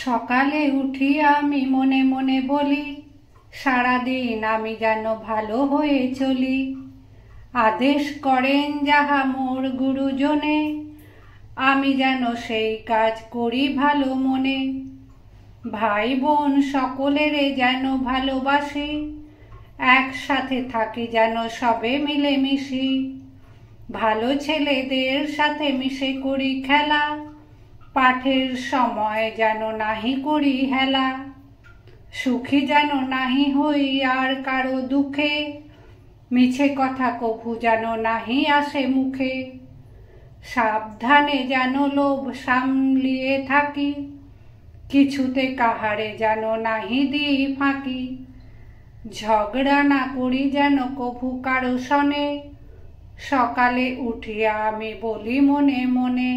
সকালে উঠিয়া আমি মনে মনে বলি, সারাদিন আমি যেন ভালো হয়ে চলি। আদেশ করেন যাহা মোর গুরুজনে, আমি যেন সেই কাজ করি ভালো মনে। ভাই বোন সকলেরে যেন ভালোবাসি, একসাথে থাকি যেন সবে মিলেমিশি। ভালো ছেলেদের সাথে মিশে করি খেলা, পাঠের সময় যেন নাহি করি হেলা। সুখী যেন নাহি হই আর কারো দুঃখে, মিছে কথা কভু যেন নাহি আসে মুখে। সাবধানে যেন লোভ সামলিয়ে থাকি, কিছুতে কাহারে যেন নাহি দিই ফাঁকি। ঝগড়া না করি যেন কভু কারো সনে, সকালে উঠিয়া আমি বলি মনে মনে।